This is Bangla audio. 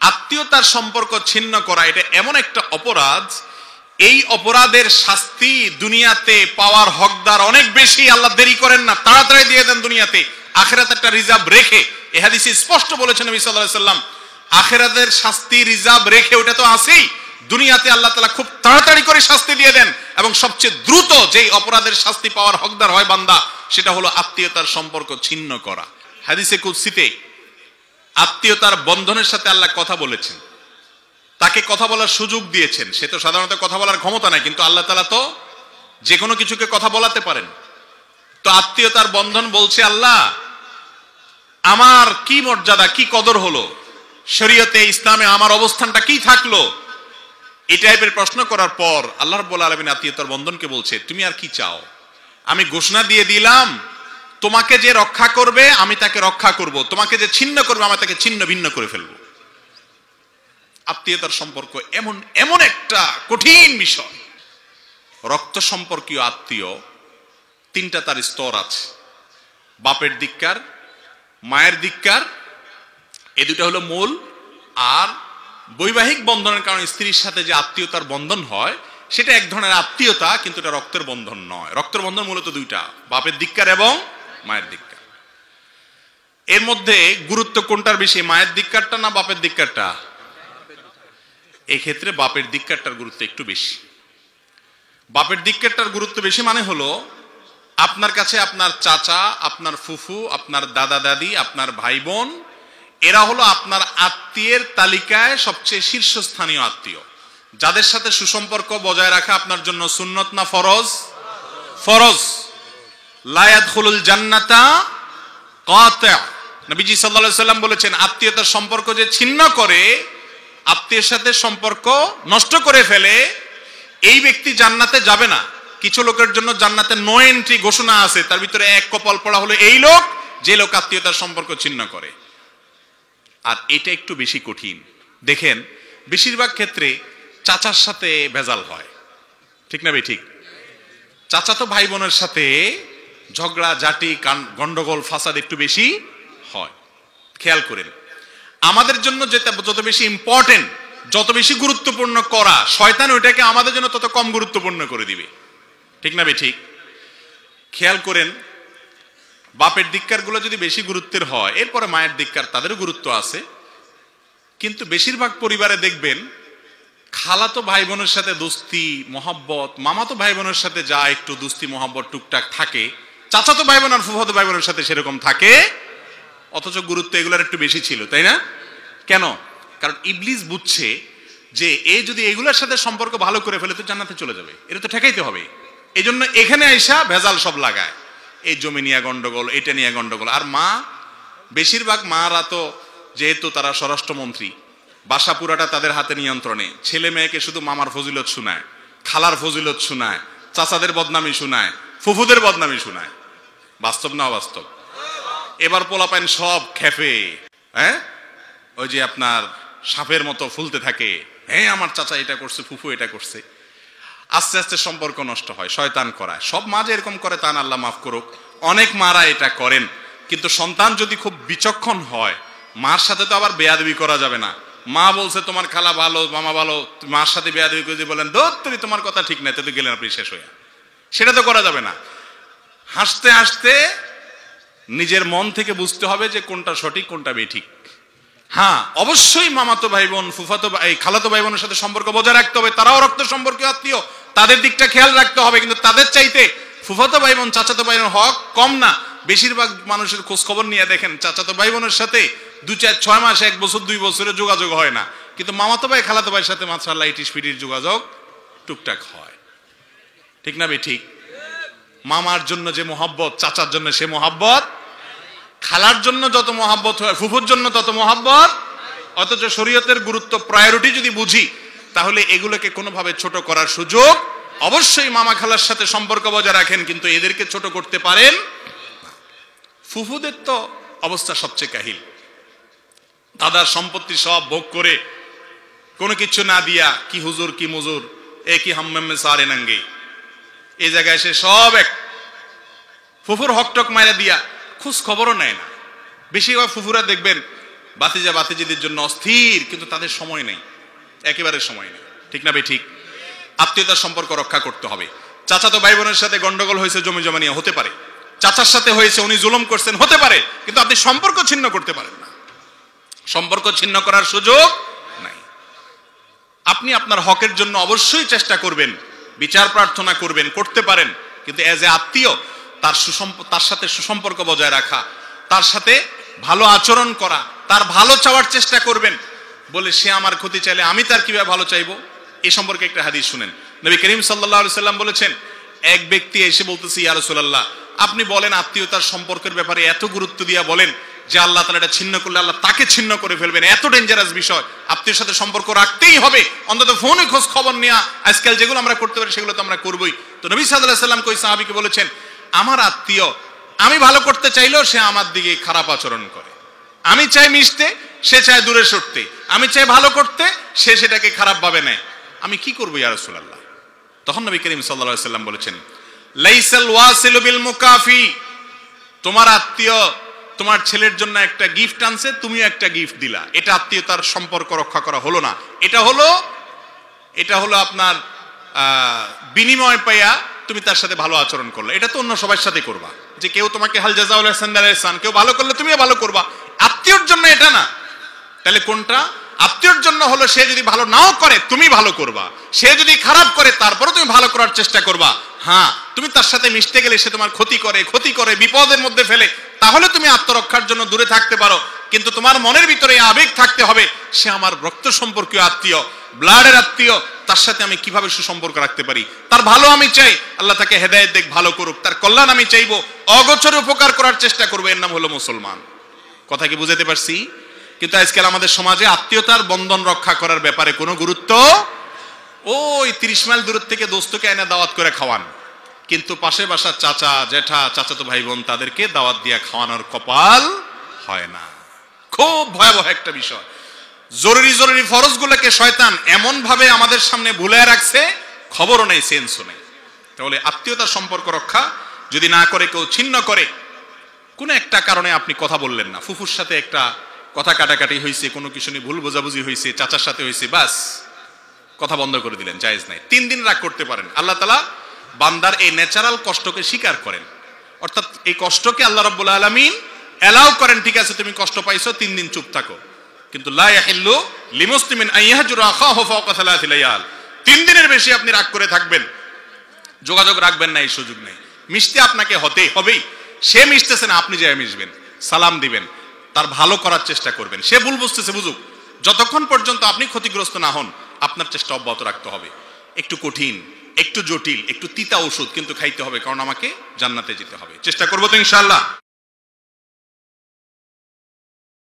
আত্মীয়তার সম্পর্ক ছিন্ন করা এটা এমন একটা অপরাধ, এই অপরাধের শাস্তি দুনিয়াতে পাওয়ার হকদার অনেক বেশি। আল্লাহ দেরি করেন না, তাড়াতাড়ি দিয়ে দেন দুনিয়াতে, আখিরাতে একটা রিজার্ভ রেখে। এই হাদিসে স্পষ্ট বলেছেন নবী সাল্লাল্লাহু আলাইহি সাল্লাম, আখিরাতের শাস্তি রিজার্ভ রেখে, ওটা তো আছেই, দুনিয়াতে আল্লাহ তাআলা খুব তাড়াতাড়ি করে শাস্তি দিয়ে দেন। এবং সবচেয়ে দ্রুত যেই অপরাধের শাস্তি পাওয়ার হকদার হয় বান্দা, সেটা হলো আত্মীয়তার সম্পর্ক ছিন্ন করা। হাদিসে কুদসিতে আত্মীয়তার বন্ধনের সাথে আল্লাহ কথা বলেছেন, তাকে কথা বলার সুযোগ দিয়েছেন। সে তো সাধারণত কথা বলার ক্ষমতা নাই, কিন্তু আল্লাহ তাআলা তো যে কোনো কিছুকে কথা বলাতে পারেন। তো আত্মীয়তার বন্ধন বলছে, আল্লাহ আমার কি মর্যাদা, কি কদর হলো, শরীয়তে ইসলামে আমার অবস্থানটা কি থাকলো, এই টাইপের প্রশ্ন করার পর আল্লাহ রাব্বুল আলামিন আত্মীয়তার বন্ধনকে বলছে, তুমি আর কি চাও? আমি ঘোষণা দিয়ে দিলাম, তোমাকে যে রক্ষা করবে আমি তাকে রক্ষা করব, তোমাকে যে ছিন্ন করবে আমি তাকে ছিন্ন ভিন্ন করে ফেলবো। আত্মীয়তার সম্পর্ক এমন এমন একটা কঠিন বিষয়। রক্ত সম্পর্কীয় আত্মীয় তিনটা তার স্তর আছে, বাপের দিককার, মায়ের দিককার, এই দুটো হলো মূল। আর বৈবাহিক বন্ধনের কারণে স্ত্রীর সাথে যে আত্মীয়তার বন্ধন হয়, সেটা এক ধরনের আত্মীয়তা, কিন্তু এটা রক্তের বন্ধন নয়। রক্তের বন্ধন মূলত দুইটা, বাপের দিককার এবং মায়ের দিককার। এর মধ্যে গুরুত্ব কোনটার বেশি, মায়ের দিককারটা না বাপের দিককারটা? এই ক্ষেত্রে বাপের দিককারটার গুরুত্ব একটু বেশি। বাপের দিককারটার গুরুত্ব বেশি মানে হলো, আপনার কাছে আপনার চাচা, আপনার ফুফু, আপনার দাদা দাদি, আপনার ভাই বোন, এরা হলো আপনার আত্মীয়ের তালিকায় সবচেয়ে শীর্ষস্থানীয় আত্মীয়, যাদের সাথে সুসম্পর্ক বজায় রাখা আপনার জন্য সুন্নত না ফরজ? ফরজ। লা ইয়াদখুলুল জান্নাতা কাতি'। নবীজি সাল্লাল্লাহু আলাইহি সাল্লাম বলেছেন, আত্মীয়তার সম্পর্ক যে ছিন্ন করে, আত্মীয়ের সাথে সম্পর্ক নষ্ট করে ফেলে, এই ব্যক্তি জান্নাতে যাবে না। কিছু লোকের জন্য জান্নাতে নো এন্ট্রি ঘোষণা আছে, তার ভিতরে এক কপাল পড়া হলো এই লোক, যে লোক আত্মীয়তার সম্পর্ক ছিন্ন করে। আর এটা একটু বেশি কঠিন। দেখেন, বেশিরভাগ ক্ষেত্রে চাচার সাথে ভেজাল হয়, ঠিক না? ঠিক। চাচাতো ভাই বোনের সাথে ঝগড়া ঝাঁটি, গন্ডগোল, ফাসাদ একটু বেশি হয়। খেয়াল করেন, আমাদের জন্য যেটা যত বেশি ইম্পর্টেন্ট, যত বেশি গুরুত্বপূর্ণ করা, শয়তান ওইটাকে আমাদের জন্য তত কম গুরুত্বপূর্ণ করে দিবে, ঠিক না? ঠিক। খেয়াল করেন, বাপের দিককার গুলো যদি বেশি গুরুত্বের হয়, এরপরে মায়ের দিককার, তাদেরও গুরুত্ব আছে। কিন্তু বেশিরভাগ পরিবারে দেখবেন খালাতো ভাই বোনের সাথে দোস্তি মহব্বত, মামাতো ভাই বোনের সাথে যা একটু দোস্তি মহব্বত টুকটাক থাকে, চাচাতো ভাই বোন আর ফুফাতো ভাই বোনের সাথে সেরকম থাকে, অথচ গুরুত্ব এগুলোর একটু বেশি ছিল, তাই না? কেন? কারণ ইবলিস বুঝছে যে এই যদি এগুলোর সাথে সম্পর্ক ভালো করে ফেলে তো জান্নাতে চলে যাবে, এটা তো ঠেকাইতে হবে। এই জন্য এখানে আইসা ভেজাল সব লাগায়, এই জমি নিয়ে গন্ডগোল, এটা নিয়ে গন্ডগোল। আর মা, বেশিরভাগ মারা তো যেহেতু তারা স্বরাষ্ট্রমন্ত্রী, বাসা পুরাটা তাদের হাতে নিয়ন্ত্রণে, ছেলে মেয়েকে শুধু মামার ফজিলত শোনায়, খালার ফজিলত শোনায়, চাচাদের বদনামি শোনায়, ফুফুদের বদনামি শোনায়। বাস্তব না অবাস্তব? এবার পোলাপাইন সব খেপে, হ্যাঁ, ওই যে আপনার সাপের মতো ফুলতে থাকে, হ্যাঁ আমার চাচা এটা করছে, ফুফু এটা করছে। আস্তে আস্তে সম্পর্ক নষ্ট হয়, শয়তান করায়। সব মা যে এরকম করে তা না, আল্লাহ মাফ করুক, অনেক মারা এটা করেন। কিন্তু সন্তান যদি খুব বিচক্ষণ হয়, মার সাথে তো আবার বেয়াদবি করা যাবে না। মা বলছে তোমার খালা ভালো, মামা ভালো, মার সাথে বেয়াদবি করে বলেন দোত তুমি, তোমার কথা ঠিক নাই, তো গেলেন আপনি শেষ হয়ে, সেটা তো করা যাবে না। হাসতে হাসতে নিজের মন থেকে বুঝতে হবে যে কোনটা সঠিক কোনটা বেঠিক। হ্যাঁ, অবশ্যই মামাতো ভাই বোন, ফুফাতো ভাই, খালাতো ভাই বোনের সাথে সম্পর্ক বজায় রাখতে হবে, তারাও রক্ত সম্পর্কীয় আত্মীয়, তাদের দিকটা খেয়াল রাখতে হবে। কিন্তু তাদের চাইতে ফুফাতো ভাই বোন, চাচাতো ভাই বোনের হক কম না। বেশিরভাগ মানুষের খোঁজ খবর নিয়ে দেখেন, চাচাতো ভাই বোনের সাথে 2-4-6 মাস, 1 বছর 2 বছরের যোগাযোগ হয় না, কিন্তু মামাতো ভাই খালাতো ভাইয়ের সাথে মাশাআল্লাহ ইটিস-পিটির যোগাযোগ টুকটাক হয়, ঠিক না? ঠিক। মামার জন্য যে মহব্বত, চাচার জন্য সে মহব্বত, খালার জন্য যত মহব্বত হয়, ফুফুর জন্য তত মহব্বত। অথচ শরীয়তের গুরুত্ব, প্রায়োরিটি যদি বুঝি, তাহলে এগুলোকে কোনোভাবে ছোট করার সুযোগ, অবশ্যই মামা খালার সাথে সম্পর্ক বজায় রাখেন, কিন্তু এদেরকে ছোট করতে পারেন। ফুফুদের তো অবস্থা সবচেয়ে কাহিল। দাদার সম্পত্তি সব ভোগ করে কোনো কিছু না দিয়া, কি হুজুর কি মুজুর, এ কি হাম্মামে সারে নাঙ্গে, এই জায়গায় সে সব এক ফুফুর হকটক মাইরা দিয়া খোঁজ খবরও নেয় না। বেশিরভাগ ফুফুরা দেখবেন বাতিজা বাতিজিদের জন্য অস্থির, কিন্তু তাদের সময় নেই, একেবারে সময় নেই। ঠিক না বে ঠিক? আত্মীয়তার সম্পর্ক রক্ষা করতে হবে। চাচাতো ভাই বোনের সাথে গন্ডগোল হয়েছে জমি জমা নিয়ে, হতে পারে। চাচার সাথে হয়েছে, উনি জুলুম করছেন, হতে পারে। কিন্তু আপনি সম্পর্ক ছিন্ন করতে পারেন না, সম্পর্ক ছিন্ন করার সুযোগ নাই। আপনি আপনার হকের জন্য অবশ্যই চেষ্টা করবেন, বিচার প্রার্থনা করবেন, করতে পারেন। কিন্তু এজ এ আত্মীয় তার সাথে সুসম্পর্ক বজায় রাখা, তার সাথে ভালো আচরণ করা, তার ভালো চাওয়ার চেষ্টা করবেন। বলে সে আমার ক্ষতি চাইলে আমি তার কিভাবে ভালো চাইবো? এই সম্পর্কে একটা হাদিস শুনেন। নবী করিম সাল্লাল্লাহু আলাইহি সাল্লাম বলেছেন, এক ব্যক্তি এসে বলতেছে, ইয়া রাসূলুল্লাহ, আপনি বলেন আত্মীয়তার সম্পর্কের ব্যাপারে এত গুরুত্ব দিয়া বলেন যে আল্লাহ তাআলা এটা ছিন্ন করলে আল্লাহ তাকে ছিন্ন করে ফেলবেন, এত ডেঞ্জারাস বিষয়, আত্মীয়র সাথে সম্পর্ক রাখতেই হবে, অন্তত ফোনে খোঁজ খবর নেওয়া, আজকাল যেগুলো আমরা করতে পারি সেগুলো তো আমরা করবই। তো নবী সাল্লাল্লাহু আলাইহি সাল্লাম কই সাহাবীকে বলেছেন, আমার আত্মীয় আমি ভালো করতে চাইলেও সে আমার দিকে খারাপ আচরণ করে। আমি চাই মিশতে, সে চায় দূরে সরতে। আমি চাই ভালো করতে, সে সেটাকে খারাপ ভাবে নেয়। আমি কি করবো ইয়া রাসূলুল্লাহ? তখন নবী করিম সাল্লাল্লাহু আলাইহি সাল্লাম বলেছেন, লাইসাল ওয়াসিলু বিল মুকাফি। তোমার আত্মীয় তোমার ছেলের জন্য একটা গিফট আনছে, তুমিও একটা গিফট দিলা, এটা আত্মীয়তার সম্পর্ক রক্ষা করা হলো না। এটা হলো আপনার বিনিময় পাইয়া তুমি তার সাথে ভালো আচরণ করলে। এটা তো অন্য সবার সাথে করবা, যে কেউ তোমাকে হাল জাযাউল ইহসান বিল ইহসান, কেউ ভালো করলে তুমিও ভালো করবা। আত্মীয়র জন্য এটা না। তাহলে কোনটা? আত্মীয়র জন্য হলো সে যদি ভালো নাও করে তুমি ভালো করবা, সে যদি খারাপ করে তারপরে তুমি ভালো করার চেষ্টা করবা। হ্যাঁ, তুমি তার সাথে মিশতে গেলে সে তোমার ক্ষতি করে বিপদের মধ্যে ফেলে, তাহলে তুমি আত্মরক্ষার জন্য দূরে থাকতে পারো। কিন্তু তোমার মনের ভিতরে আবেগ থাকতে হবে, সে আমার রক্ত সম্পর্কীয় আত্মীয়, ব্লাডের আত্মীয়, তার সাথে আমি কিভাবে সুসম্পর্ক রাখতে পারি, তার ভালো আমি চাই, আল্লাহ তাকে হেদায়েত দেখ, ভালো করুক, তার কল্যাণ আমি চাইবো, অগোচরে উপকার করার চেষ্টা করবো। এর নাম হলো মুসলমান। কথা কি বুঝাতে পারছি? কিন্তু আজকাল আমাদের সমাজে আত্মীয়তার বন্ধন রক্ষা করার ব্যাপারে কোনো গুরুত্ব, ওই 30 মাইল দূর থেকে দোস্তকে এনে দাওয়াত করে খাওয়ান, কিন্তু পাশে বাসার চাচা জেঠা চাচাতো ভাই বোন তাদেরকে দাওয়াত দিয়া খাওয়ানোর কপাল হয় না। খুব ভয়াবহ একটা বিষয়। জরুরি ফরজগুলোকে শয়তান এমন ভাবে আমাদের সামনে ভুলে রাখছে, খবরও নেই, সেন্সও নেই। তাহলে আত্মীয়তার সম্পর্ক রক্ষা যদি না করে, কেউ ছিন্ন করে, কোনো একটা কারণে আপনি কথা বললেন না, ফুফুর সাথে একটা কথা কাটাকাটি হয়েছে, কোনো কিছু নিয়ে ভুল বোঝাবুঝি হয়েছে, চাচার সাথে হয়েছে, বাস কথা বন্ধ করে দিলেন, জায়েজ নাই। 3 দিন রাগ করতে পারেন। আল্লাহ তাআলা বান্দার এই ন্যাচারাল কষ্টকে স্বীকার করেন, অর্থাৎ এই কষ্টকে আল্লাহ রাব্বুল আলামিন এলাও করেন। ঠিক আছে, তুমি কষ্ট পাইছো, 3 দিন চুপ থাকো। কিন্তু লা ইয়াহিল্লু লিমুসলিমিন আন ইয়াহজুরা আখাহু ফাওকা 3 লায়াল। 3 দিনের বেশি আপনি রাগ করে থাকবেন, যোগাযোগ রাখবেন না, এই সুযোগ নেই। মিশতে আপনাকে হবেই। সে মিশতেছে না, আপনি যাই মিশবেন, সালাম দিবেন, তার ভালো করার চেষ্টা করবেন। সে ভুল বুঝতেছে, বুঝুক, যতক্ষণ পর্যন্ত আপনি ক্ষতিগ্রস্ত না হন আপনার চেষ্টা অব্যাহত রাখতে হবে। একটু কঠিন, একটু জটিল, একটু তিতা ওষুধ কিন্তু খাইতে হবে, কারণ আমাকে জান্নাতে যেতে হবে। চেষ্টা করবো তো ইনশাআল্লাহ।